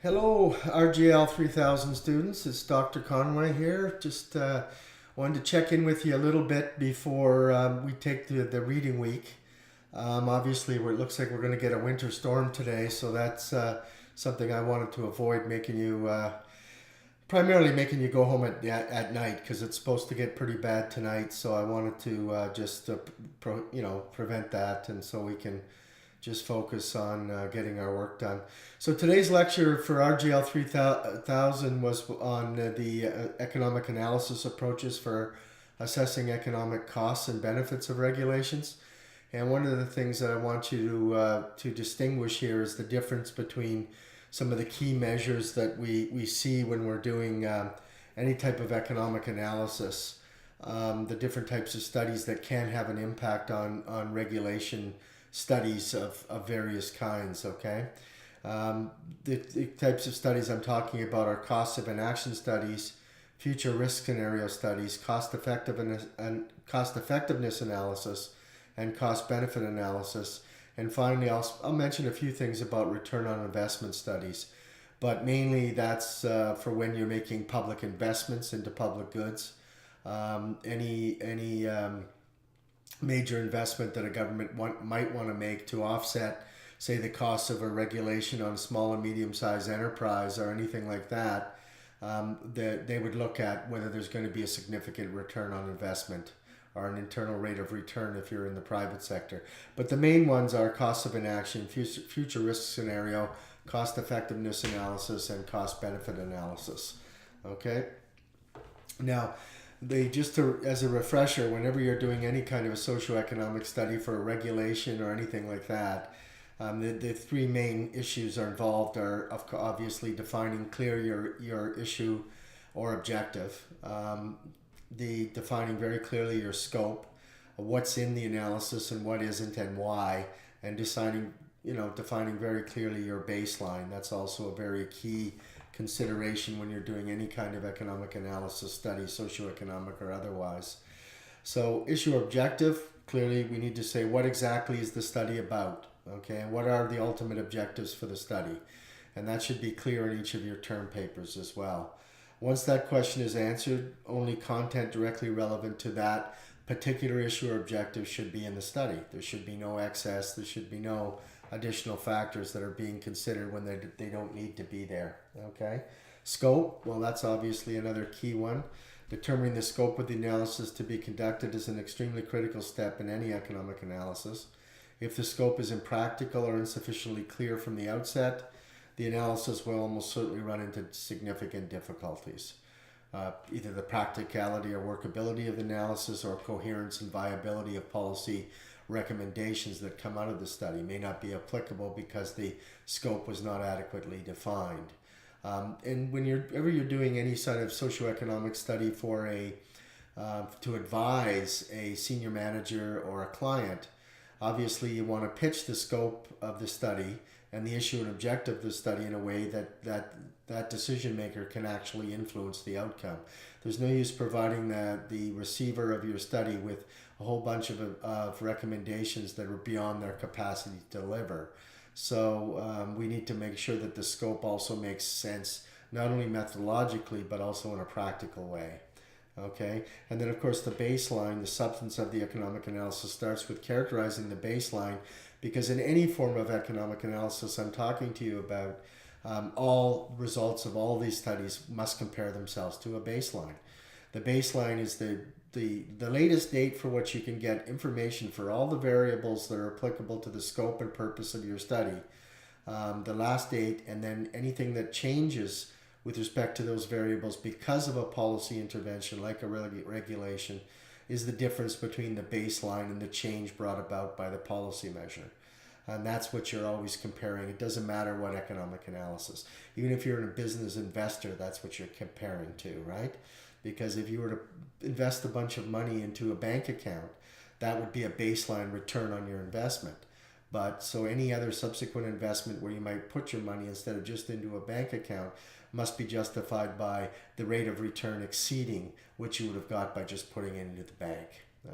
Hello, RGL3000 students. It's Dr. Conway here. Just wanted to check in with you a little bit before we take the reading week. Obviously, it looks like we're going to get a winter storm today, so that's something I wanted to avoid making you, primarily making you go home at night because it's supposed to get pretty bad tonight. So I wanted to just prevent that, and so we can just focus on getting our work done. So today's lecture for RGL 3000 was on the economic analysis approaches for assessing economic costs and benefits of regulations. And one of the things that I want you to distinguish here is the difference between some of the key measures that we see when we're doing any type of economic analysis, the different types of studies that can have an impact on regulation studies of various kinds, okay? The types of studies I'm talking about are cost of inaction studies, future risk scenario studies, cost effectiveness analysis, and cost benefit analysis. And finally, I'll mention a few things about return on investment studies, but mainly that's for when you're making public investments into public goods. Any major investment that a government might want to make to offset, say, the cost of a regulation on a small and medium-sized enterprise or anything like that, they would look at whether there's going to be a significant return on investment or an internal rate of return if you're in the private sector. But the main ones are cost of inaction, future risk scenario, cost effectiveness analysis, and cost benefit analysis. Okay? Now, as a refresher, whenever you're doing any kind of a socioeconomic study for a regulation or anything like that, the three main issues are involved are obviously defining clear your issue or objective, defining very clearly your scope, what's in the analysis and what isn't and why, and defining very clearly your baseline. That's also a very key consideration when you're doing any kind of economic analysis study, socioeconomic or otherwise. So issue objective, clearly we need to say what exactly is the study about, okay, and what are the ultimate objectives for the study, and that should be clear in each of your term papers as well. Once that question is answered, only content directly relevant to that particular issue or objective should be in the study. There should be no excess, there should be no additional factors that are being considered when they don't need to be there, okay? Scope, well, that's obviously another key one. Determining the scope of the analysis to be conducted is an extremely critical step in any economic analysis. If the scope is impractical or insufficiently clear from the outset, the analysis will almost certainly run into significant difficulties. Either the practicality or workability of the analysis or coherence and viability of policy recommendations that come out of the study may not be applicable because the scope was not adequately defined. And whenever you're doing any sort of socioeconomic study to advise a senior manager or a client, obviously you want to pitch the scope of the study and the issue and objective of the study in a way that decision maker can actually influence the outcome. There's no use providing the receiver of your study with a whole bunch of recommendations that are beyond their capacity to deliver. So we need to make sure that the scope also makes sense, not only methodologically, but also in a practical way. Okay, and then of course the baseline, the substance of the economic analysis starts with characterizing the baseline, because in any form of economic analysis I'm talking to you about, all results of all these studies must compare themselves to a baseline. The baseline is the latest date for which you can get information for all the variables that are applicable to the scope and purpose of your study, the last date, and then anything that changes with respect to those variables because of a policy intervention like a regulation is the difference between the baseline and the change brought about by the policy measure. And that's what you're always comparing. It doesn't matter what economic analysis. Even if you're a business investor, that's what you're comparing to, right? Because if you were to invest a bunch of money into a bank account, that would be a baseline return on your investment. But so any other subsequent investment where you might put your money instead of just into a bank account must be justified by the rate of return exceeding what you would have got by just putting it into the bank.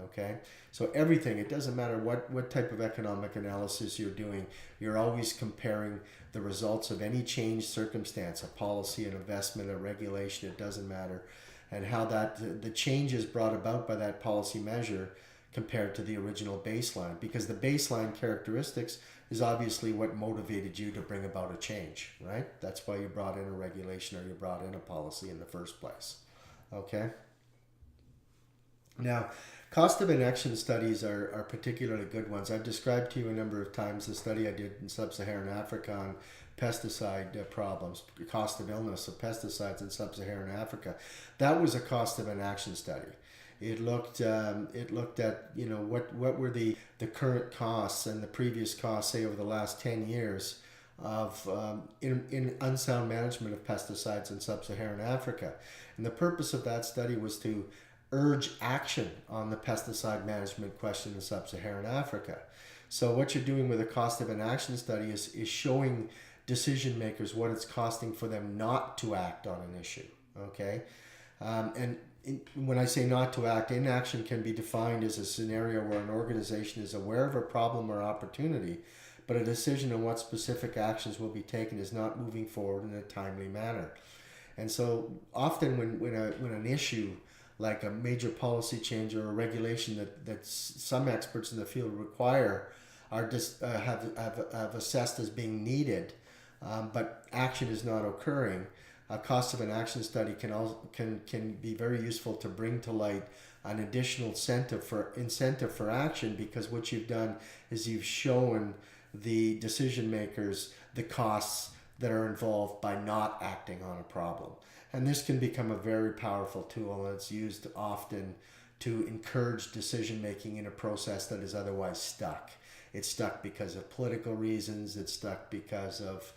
Okay, so everything, it doesn't matter what type of economic analysis you're doing, you're always comparing the results of any changed circumstance, a policy, an investment, a regulation, it doesn't matter, and how that the changes brought about by that policy measure compared to the original baseline, because the baseline characteristics is obviously what motivated you to bring about a change, right? That's why you brought in a regulation or you brought in a policy in the first place. Okay. Now, cost of inaction studies are particularly good ones. I've described to you a number of times the study I did in sub-Saharan Africa on pesticide problems, cost of illness of pesticides in sub-Saharan Africa. That was a cost of inaction study. It looked at, you know, what were the current costs and the previous costs, say over the last 10 years of in unsound management of pesticides in sub-Saharan Africa. And the purpose of that study was to urge action on the pesticide management question in sub-Saharan Africa. So what you're doing with a cost of inaction study is showing decision makers what it's costing for them not to act on an issue. Okay, when I say not to act, inaction can be defined as a scenario where an organization is aware of a problem or opportunity, but a decision on what specific actions will be taken is not moving forward in a timely manner. And so often when an issue like a major policy change or a regulation that some experts in the field require are have assessed as being needed, but action is not occurring, a cost of an action study can be very useful to bring to light an additional incentive for action, because what you've done is you've shown the decision makers the costs that are involved by not acting on a problem. And this can become a very powerful tool, and it's used often to encourage decision making in a process that is otherwise stuck. It's stuck because of political reasons, it's stuck because of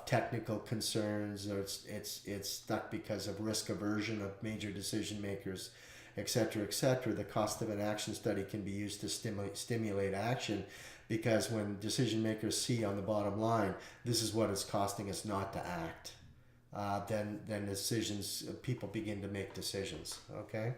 technical concerns, or it's stuck because of risk aversion of major decision makers, etc., etc. The cost of an action study can be used to stimulate action, because when decision makers see on the bottom line, this is what it's costing us not to act, then people begin to make decisions. Okay.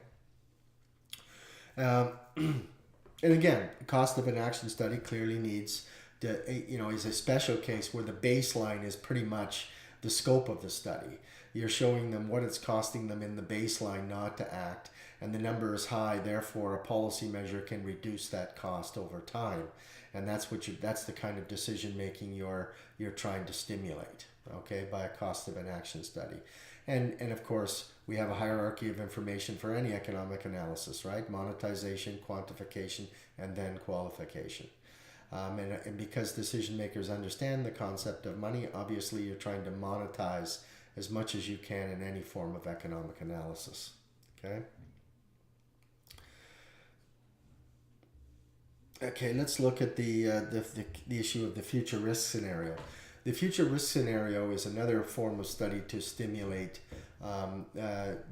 And again, the cost of an action study clearly needs is a special case where the baseline is pretty much the scope of the study. You're showing them what it's costing them in the baseline not to act, and the number is high, therefore a policy measure can reduce that cost over time. And that's the kind of decision making you're trying to stimulate, okay, by a cost of an action study. And of course, we have a hierarchy of information for any economic analysis, right? Monetization, quantification, and then qualification. And because decision makers understand the concept of money, obviously you're trying to monetize as much as you can in any form of economic analysis. Okay. Okay, let's look at the issue of the future risk scenario. The future risk scenario is another form of study to stimulate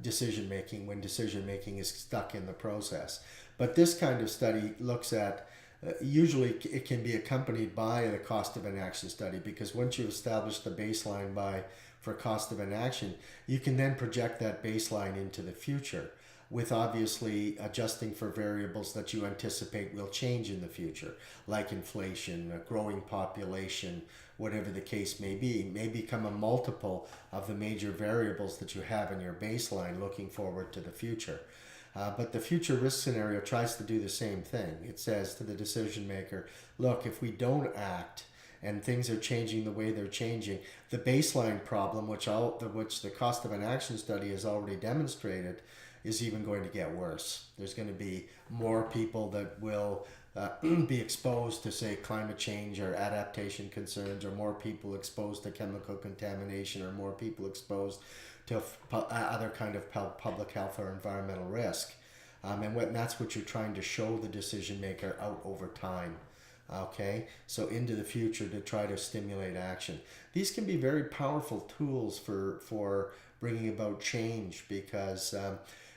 decision making when decision making is stuck in the process. But this kind of study looks at usually it can be accompanied by a cost of inaction study, because once you've established the baseline for cost of inaction, you can then project that baseline into the future, with obviously adjusting for variables that you anticipate will change in the future, like inflation, a growing population, whatever the case may become a multiple of the major variables that you have in your baseline looking forward to the future. But the future risk scenario tries to do the same thing. It says to the decision maker, look, if we don't act and things are changing the way they're changing, the baseline problem, which the cost of an action study has already demonstrated, is even going to get worse. There's going to be more people that will be exposed to, say, climate change or adaptation concerns, or more people exposed to chemical contamination, or more people exposed to other kind of public health or environmental risk. And that's what you're trying to show the decision maker out over time. Okay, so into the future to try to stimulate action. These can be very powerful tools for bringing about change, because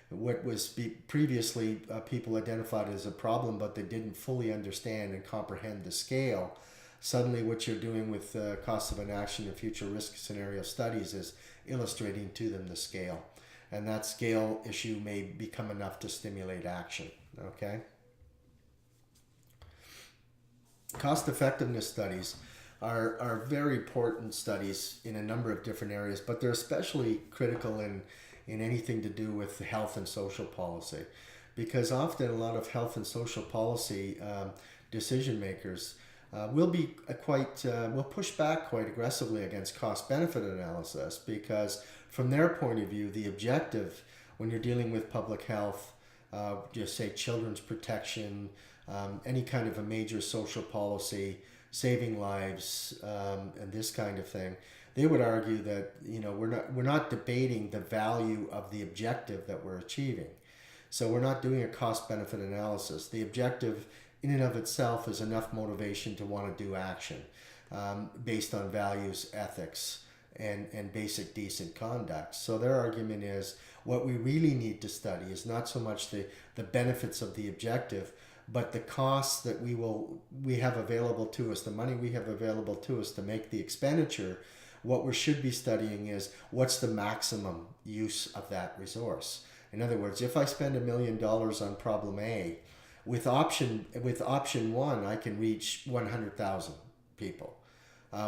what was previously people identified as a problem, but they didn't fully understand and comprehend the scale. Suddenly what you're doing with cost of an action and future risk scenario studies is illustrating to them the scale. and that scale issue may become enough to stimulate action. Okay. Cost effectiveness studies are very important studies in a number of different areas, but they're especially critical in anything to do with health and social policy, because often a lot of health and social policy decision makers will push back quite aggressively against cost benefit analysis, because from their point of view, the objective when you're dealing with public health, just say children's protection, any kind of a major social policy, saving lives, and this kind of thing, they would argue that we're not debating the value of the objective that we're achieving. So we're not doing a cost benefit analysis. The objective in and of itself is enough motivation to want to do action based on values, ethics, and basic decent conduct. So their argument is what we really need to study is not so much the benefits of the objective, but the costs that we have available to us, the money we have available to us to make the expenditure. What we should be studying is what's the maximum use of that resource. In other words, if I spend $1 million on problem A, with option 1, I can reach 100,000 people.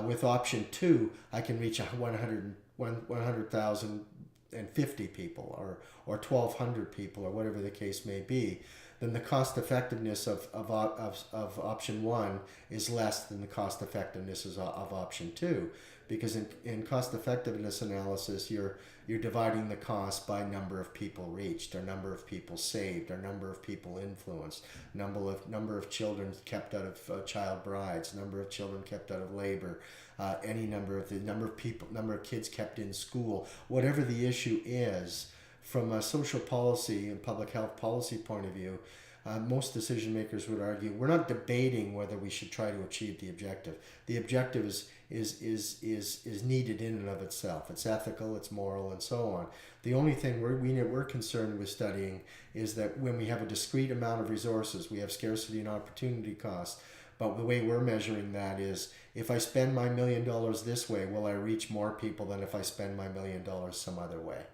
With option 2, I can reach 100,050 people or 1,200 people, or whatever the case may be. Then the cost effectiveness of option 1 is less than the cost effectiveness of option 2, because in cost effectiveness analysis you're dividing the cost by number of people reached, or number of people saved, or number of people influenced, number of children kept out of child brides, number of children kept out of labor, any number of kids kept in school, whatever the issue is. From a social policy and public health policy point of view, most decision makers would argue we're not debating whether we should try to achieve the objective. The objective is needed in and of itself. It's ethical, it's moral, and so on. The only thing we're concerned with studying is that when we have a discrete amount of resources, we have scarcity and opportunity costs. But the way we're measuring that is, if I spend my $1 million this way, will I reach more people than if I spend my $1 million some other way?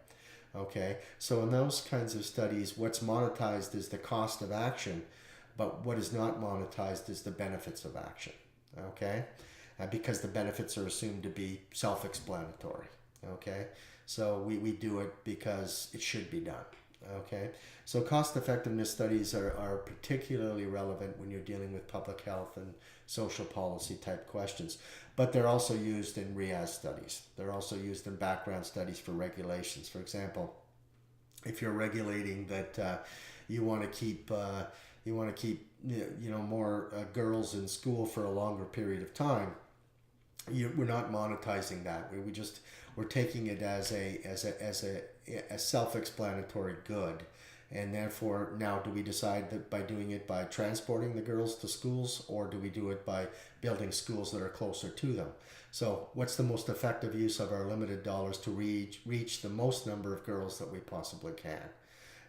Okay, so in those kinds of studies, what's monetized is the cost of action, but what is not monetized is the benefits of action. Okay, because the benefits are assumed to be self-explanatory. Okay, so we do it because it should be done. Okay, so cost effectiveness studies are particularly relevant when you're dealing with public health and social policy type questions, but they're also used in RIAS studies. They're also used in background studies for regulations. For example, if you're regulating that you want to keep more girls in school for a longer period of time, we're not monetizing that. We're taking it as a self-explanatory good, and therefore now do we decide that by doing it by transporting the girls to schools, or do we do it by building schools that are closer to them? So what's the most effective use of our limited dollars to reach the most number of girls that we possibly can?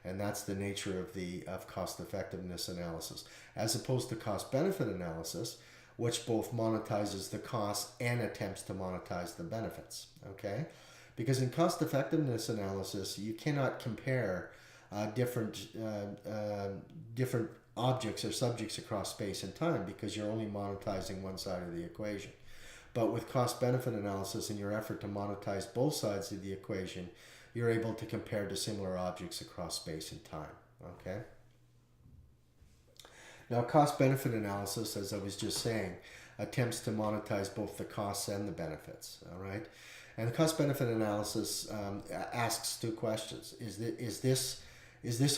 And that's the nature of cost effectiveness analysis, as opposed to cost benefit analysis, which both monetizes the cost and attempts to monetize the benefits. Okay, because in cost effectiveness analysis you cannot compare different objects or subjects across space and time, because you're only monetizing one side of the equation. But with cost benefit analysis, in your effort to monetize both sides of the equation, you're able to compare dissimilar objects across space and time. Okay. Now, cost benefit analysis, as I was just saying, attempts to monetize both the costs and the benefits. All right. And the cost benefit analysis asks two questions. Is this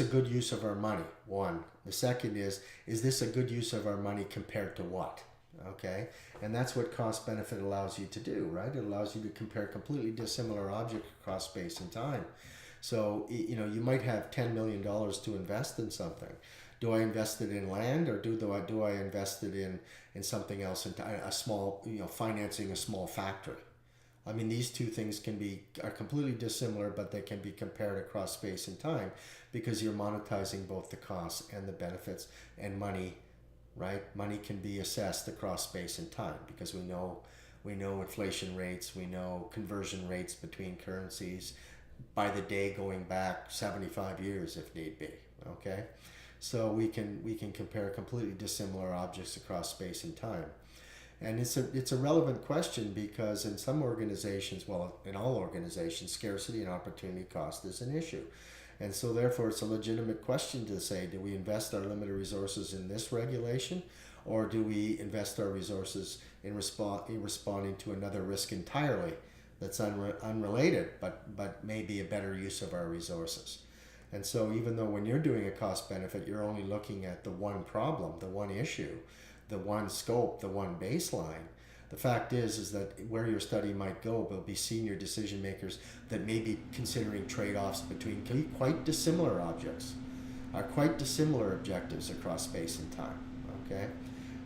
a good use of our money? One. The second is this a good use of our money compared to what? Okay, and that's what cost benefit allows you to do, right? It allows you to compare completely dissimilar objects across space and time. So, you might have $10 million to invest in something. Do I invest it in land, or do I invest it in something else, in a small, financing a small factory? I mean, these two things are completely dissimilar, but they can be compared across space and time, because you're monetizing both the costs and the benefits. And money, right? Money can be assessed across space and time, because we know inflation rates, we know conversion rates between currencies, by the day going back 75 years if need be, okay? So we can compare completely dissimilar objects across space and time. And it's a relevant question because in some organizations, well, in all organizations, scarcity and opportunity cost is an issue. And so therefore it's a legitimate question to say, do we invest our limited resources in this regulation, or do we invest our resources in responding to another risk entirely that's unrelated, but maybe a better use of our resources? And so even though when you're doing a cost benefit, you're only looking at the one problem, the one issue, the one scope, the one baseline, the fact is that where your study might go will be senior decision makers that may be considering trade-offs between quite dissimilar objects, quite dissimilar objectives across space and time, okay?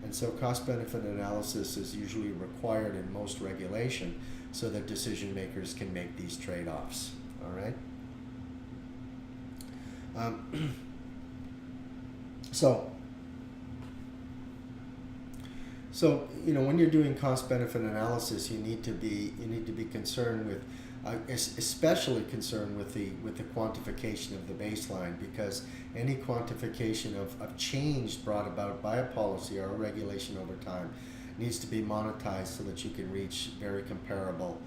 And so cost-benefit analysis is usually required in most regulation so that decision makers can make these trade-offs, all right? So you know, when you're doing cost-benefit analysis, you need to be concerned with, especially concerned with the quantification of the baseline, because any quantification of change brought about by a policy or a regulation over time needs to be monetized so that you can reach very comparable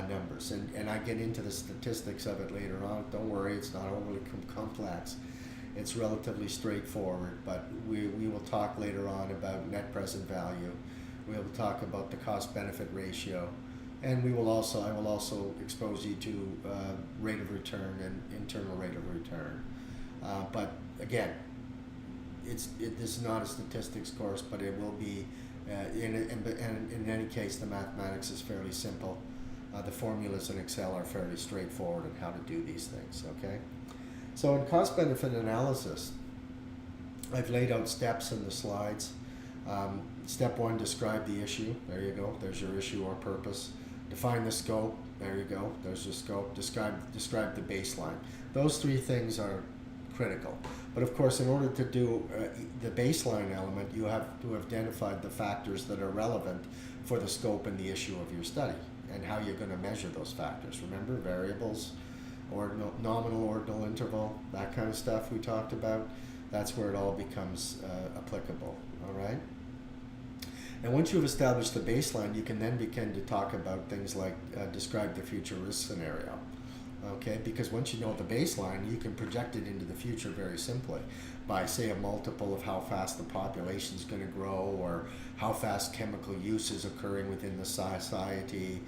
numbers. And I get into the statistics of it later on. Don't worry, it's not overly complex. It's relatively straightforward, but we will talk later on about net present value. We will talk about the cost-benefit ratio, and I will also expose you to rate of return and internal rate of return. But again, this is not a statistics course, but it will be. And in any case, the mathematics is fairly simple. The formulas in Excel are fairly straightforward on how to do these things. Okay. So in cost-benefit analysis, I've laid out steps in the slides. Step 1, describe the issue. There you go. There's your issue or purpose. Define the scope. There you go. There's your scope. Describe the baseline. Those three things are critical. But of course, in order to do the baseline element, you have to identify the factors that are relevant for the scope and the issue of your study and how you're going to measure those factors. Remember, variables, nominal ordinal interval, that kind of stuff we talked about. That's where it all becomes applicable, all right? And once you've established the baseline, you can then begin to talk about things like describe the future risk scenario, okay? Because once you know the baseline, you can project it into the future very simply by, say, a multiple of how fast the population is going to grow, or how fast chemical use is occurring within the society,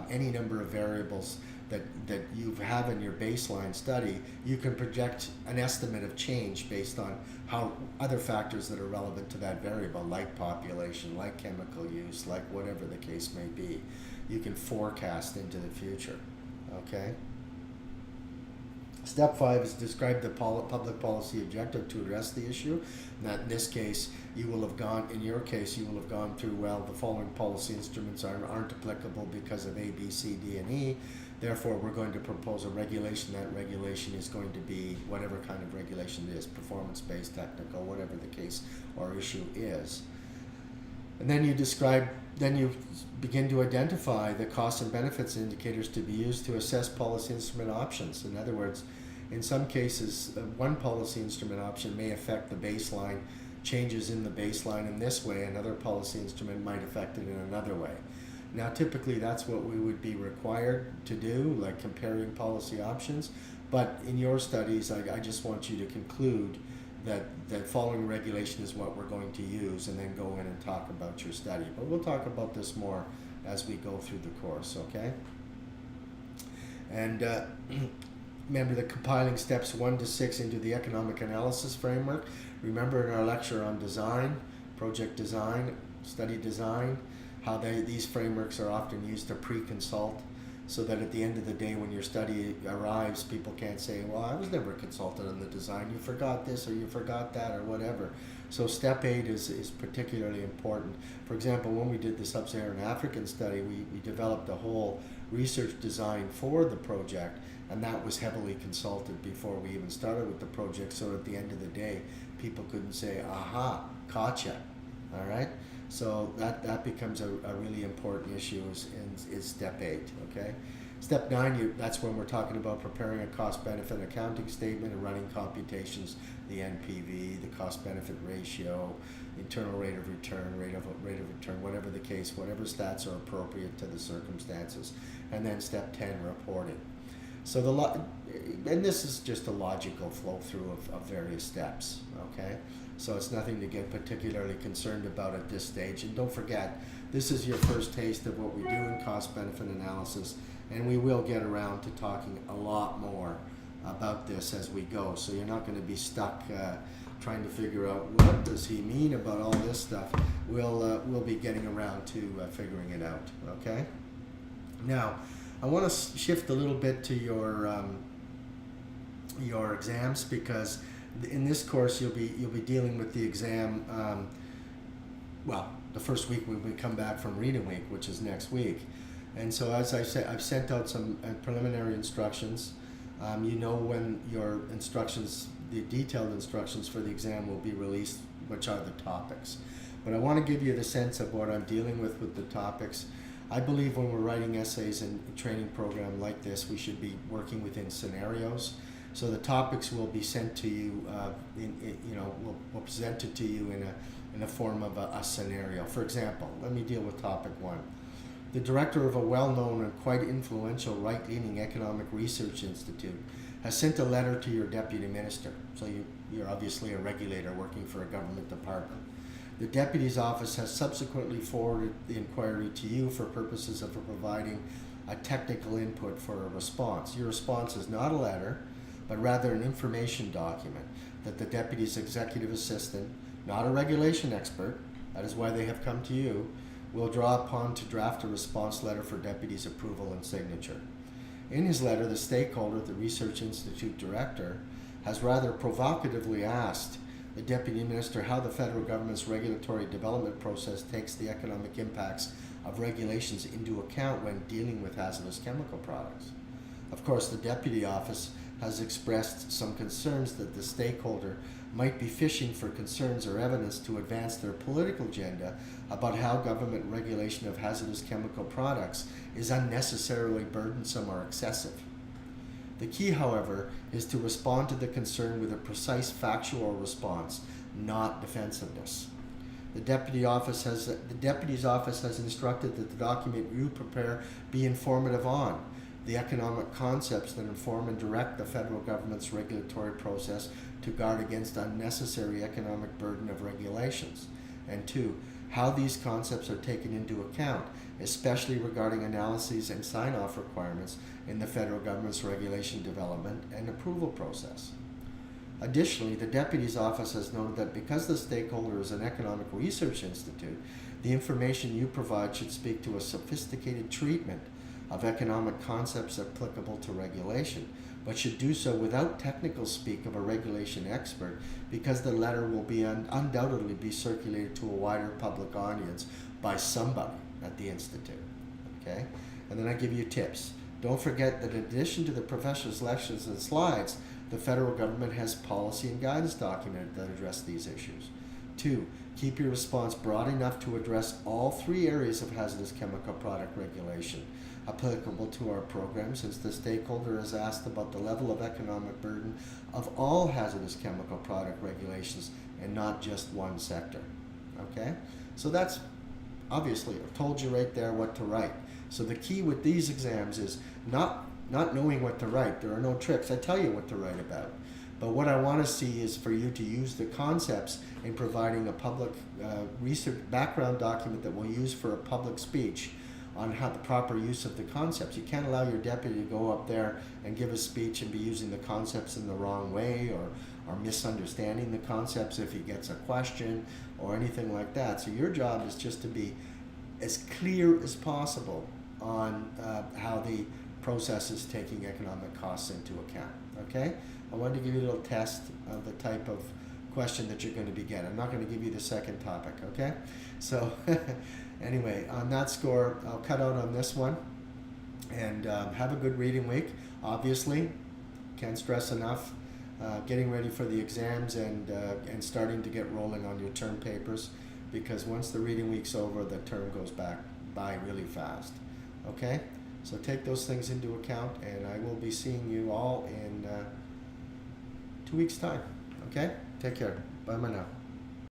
any number of variables that you have in your baseline study. You can project an estimate of change based on how other factors that are relevant to that variable, like population, like chemical use, like whatever the case may be. You can forecast into the future, okay? Step 5 is describe the public policy objective to address the issue. Now, in this case, you will have gone through, well, the following policy instruments aren't applicable because of A, B, C, D, and E. Therefore, we're going to propose a regulation. That regulation is going to be whatever kind of regulation it is, performance-based, technical, whatever the case or issue is. And then you begin to identify the costs and benefits indicators to be used to assess policy instrument options. In other words, in some cases, one policy instrument option may affect the baseline, changes in the baseline in this way. Another policy instrument might affect it in another way. Now, typically, that's what we would be required to do, like comparing policy options. But in your studies, I just want you to conclude that following regulation is what we're going to use, and then go in and talk about your study. But we'll talk about this more as we go through the course, okay? And remember the compiling steps 1 to 6 into the economic analysis framework. Remember in our lecture on design, project design, study design, how these frameworks are often used to pre-consult, so that at the end of the day, when your study arrives, people can't say, well, I was never consulted on the design, you forgot this or you forgot that or whatever. So step 8 is particularly important. For example, when we did the Sub-Saharan African study, we developed a whole research design for the project, and that was heavily consulted before we even started with the project, so at the end of the day, people couldn't say, aha, gotcha, all right? So that becomes a really important issue is step 8, okay? Step 9, that's when we're talking about preparing a cost-benefit accounting statement and running computations, the NPV, the cost-benefit ratio, internal rate of return, rate of return, whatever the case, whatever stats are appropriate to the circumstances. And then step 10, reporting. So and this is just a logical flow through of various steps, okay? So it's nothing to get particularly concerned about at this stage. And don't forget, this is your first taste of what we do in cost-benefit analysis, and we will get around to talking a lot more about this as we go. So you're not going to be stuck trying to figure out what does he mean about all this stuff. We'll be getting around to figuring it out, okay? Now, I want to shift a little bit to your exams, because in this course you'll be dealing with the exam. The first week when we come back from reading week, which is next week, and so as I said, I've sent out some preliminary instructions. You know when your instructions, the detailed instructions for the exam, will be released, which are the topics. But I want to give you the sense of what I'm dealing with the topics. I believe when we're writing essays in a training program like this, we should be working within scenarios. So the topics will be sent to you, will present it to you in the form of a scenario. For example, let me deal with topic 1. The director of a well-known and quite influential right-leaning economic research institute has sent a letter to your deputy minister. So you're obviously a regulator working for a government department. The deputy's office has subsequently forwarded the inquiry to you for purposes of providing a technical input for a response. Your response is not a letter, but rather an information document that the deputy's executive assistant, not a regulation expert, that is why they have come to you, will draw upon to draft a response letter for deputy's approval and signature. In his letter, the stakeholder, the Research Institute director, has rather provocatively asked the Deputy Minister how the federal government's regulatory development process takes the economic impacts of regulations into account when dealing with hazardous chemical products. Of course, the Deputy Office has expressed some concerns that the stakeholder might be fishing for concerns or evidence to advance their political agenda about how government regulation of hazardous chemical products is unnecessarily burdensome or excessive. The key, however, is to respond to the concern with a precise factual response, not defensiveness. The Deputy's office has instructed that the document you prepare be informative on the economic concepts that inform and direct the federal government's regulatory process to guard against unnecessary economic burden of regulations, and 2, how these concepts are taken into account, especially regarding analyses and sign-off requirements in the federal government's regulation development and approval process. Additionally, the Deputy's office has noted that because the stakeholder is an economic research institute, the information you provide should speak to a sophisticated treatment of economic concepts applicable to regulation, but should do so without technical speak of a regulation expert, because the letter will be undoubtedly be circulated to a wider public audience by somebody at the Institute. Okay? And then I give you tips. Don't forget that in addition to the professional lectures and slides, the federal government has policy and guidance documents that address these issues. 2, keep your response broad enough to address all 3 areas of hazardous chemical product regulation applicable to our program, since the stakeholder has asked about the level of economic burden of all hazardous chemical product regulations and not just one sector. Okay? So that's obviously, I've told you right there what to write. So the key with these exams is not knowing what to write. There are no tricks. I tell you what to write about. But what I want to see is for you to use the concepts in providing a public research background document that we'll use for a public speech on how the proper use of the concepts. You can't allow your deputy to go up there and give a speech and be using the concepts in the wrong way or misunderstanding the concepts if he gets a question or anything like that. So your job is just to be as clear as possible on how the process is taking economic costs into account. Okay? I wanted to give you a little test of the type of question that you're going to be getting. I'm not going to give you the second topic, okay? So anyway, on that score, I'll cut out on this one. And have a good reading week. Obviously, can't stress enough, getting ready for the exams and starting to get rolling on your term papers, because once the reading week's over, the term goes by really fast. Okay? So take those things into account, and I will be seeing you all in 2 weeks' time. Okay? Take care. Bye, now.